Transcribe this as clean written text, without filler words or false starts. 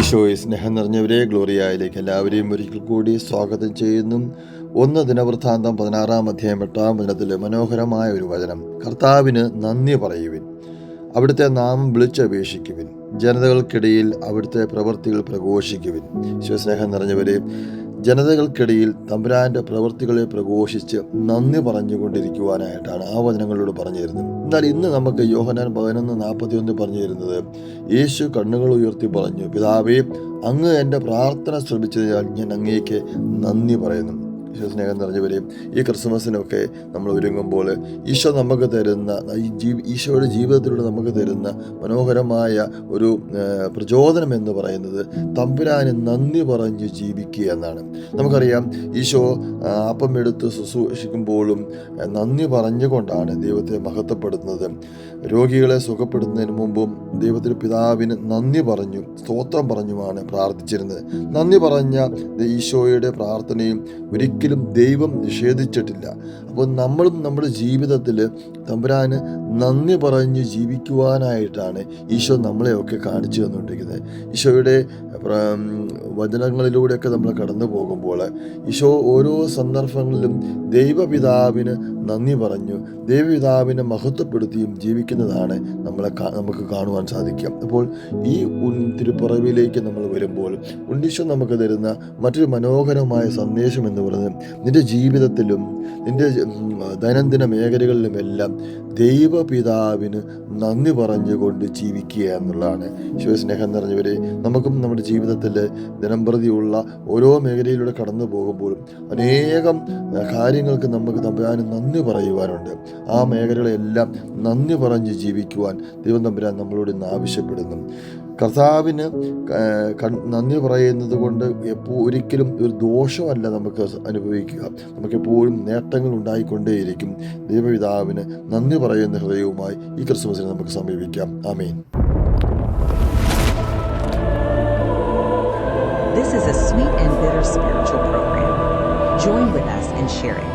ഈശോയെ സ്നേഹം നിറഞ്ഞവരെ, ഗ്ലോറിയയിലേക്ക് എല്ലാവരെയും ഒരിക്കൽ കൂടി സ്വാഗതം ചെയ്യുന്നു. 1 ദിനവൃത്താന്തം 16-ാം അധ്യായം 8-ാം വചനത്തിലെ മനോഹരമായ ഒരു വചനം. കർത്താവിന് നന്ദി പറയുവിൻ, അവിടുത്തെ നാമം വിളിച്ചപേക്ഷിക്കുവിൻ, ജനതകൾക്കിടയിൽ അവിടുത്തെ പ്രവൃത്തികൾ പ്രഘോഷിക്കുവിൻ. ഈശോസ്നേഹം നിറഞ്ഞവരെ, ജനതകൾക്കിടയിൽ തമ്പുരാൻ്റെ പ്രവൃത്തികളെ പ്രഘോഷിച്ച് നന്ദി പറഞ്ഞുകൊണ്ടിരിക്കുവാനായിട്ടാണ് ആ വചനങ്ങളോട് പറഞ്ഞു തരുന്നത്. എന്നാൽ ഇന്ന് നമുക്ക് യോഹന്നാൻ 11:41 പറഞ്ഞു തരുന്നത്, യേശു കണ്ണുകൾ ഉയർത്തി പറഞ്ഞു, പിതാവേ, അങ്ങ് എൻ്റെ പ്രാർത്ഥന ശ്രമിച്ചതിനാൽ ഞാൻ അങ്ങേക്ക് നന്ദി പറയുന്നു. ഈശോ സ്നേഹം നിറഞ്ഞവരെ, ഈ ക്രിസ്മസിനൊക്കെ നമ്മൾ ഒരുങ്ങുമ്പോൾ ഈശോ നമുക്ക് തരുന്ന ഈശോയുടെ ജീവിതത്തിലൂടെ നമുക്ക് തരുന്ന മനോഹരമായ ഒരു പ്രചോദനം എന്ന് പറയുന്നത് തമ്പുരാന് നന്ദി പറഞ്ഞ് ജീവിക്കുക എന്നാണ്. നമുക്കറിയാം, ഈശോ അപ്പം എടുത്ത് ശുശ്രൂഷിക്കുമ്പോഴും നന്ദി പറഞ്ഞുകൊണ്ടാണ് ദൈവത്തെ മഹത്വപ്പെടുത്തുന്നത്. രോഗികളെ സുഖപ്പെടുത്തുന്നതിന് മുമ്പും ദൈവത്തിന് പിതാവിന് നന്ദി പറഞ്ഞു, സ്തോത്രം പറഞ്ഞുമാണ് പ്രാർത്ഥിച്ചിരുന്നത്. നന്ദി പറഞ്ഞ ഈശോയുടെ പ്രാർത്ഥനയും ഒരിക്കലും ദൈവം നിഷേധിച്ചിട്ടില്ല. അപ്പോൾ നമ്മളും നമ്മുടെ ജീവിതത്തിൽ തമ്പുരാന് നന്ദി പറഞ്ഞ് ജീവിക്കുവാനായിട്ടാണ് ഈശോ നമ്മളെയൊക്കെ കാണിച്ചു തന്നുകൊണ്ടിരിക്കുന്നത്. ഈശോയുടെ വചനങ്ങളിലൂടെയൊക്കെ നമ്മൾ കടന്നു പോകുമ്പോൾ ഈശോ ഓരോ സന്ദർഭങ്ങളിലും ദൈവപിതാവിന് നന്ദി പറഞ്ഞു, ദൈവപിതാവിനെ മഹത്വപ്പെടുത്തിയും ജീവിക്കുന്നതാണ് നമുക്ക് കാണുവാൻ സാധിക്കുക. അപ്പോൾ ഈ തിരുപ്പിറവിയിലേക്ക് നമ്മൾ വരുമ്പോൾ ഉണ്ണീശോ നമുക്ക് തരുന്ന മറ്റൊരു മനോഹരമായ സന്ദേശം എന്ന് പറയുന്നത്, നിൻ്റെ ജീവിതത്തിലും നിൻ്റെ ദൈനംദിന മേഖലകളിലുമെല്ലാം ദൈവപിതാവിന് നന്ദി പറഞ്ഞുകൊണ്ട് ജീവിക്കുക എന്നുള്ളതാണ്. ഈശോസ്നേഹം നിറഞ്ഞവരെ, നമുക്കും നമ്മുടെ ജീവിതത്തിൽ ദിനംപ്രതിയുള്ള ഓരോ മേഖലയിലൂടെ കടന്നു പോകുമ്പോഴും അനേകം കാര്യങ്ങൾക്ക് നമുക്ക് തമ്പുരാന് നന്ദി പറയുവാനുണ്ട്. ആ മേഖലകളെല്ലാം നന്ദി പറഞ്ഞ് ജീവിക്കുവാൻ ദൈവം തമ്പുരാൻ നമ്മളോട് ഇന്ന് ആവശ്യപ്പെടുന്നു. കർത്താവിന് നന്ദി പറയുന്നത് കൊണ്ട് ഒരിക്കലും ഒരു ദോഷമല്ല നമുക്ക് അനുഭവിക്കുക. നമുക്കെപ്പോഴും നേട്ടങ്ങൾ ഉണ്ടായിക്കൊണ്ടേയിരിക്കും. ദൈവപിതാവിന് നന്ദി പറയുന്ന ഹൃദയവുമായി ഈ ക്രിസ്മസിനെ നമുക്ക് സമീപിക്കാം. ആമേൻ. This is a sweet and bitter spiritual program. Join with us in sharing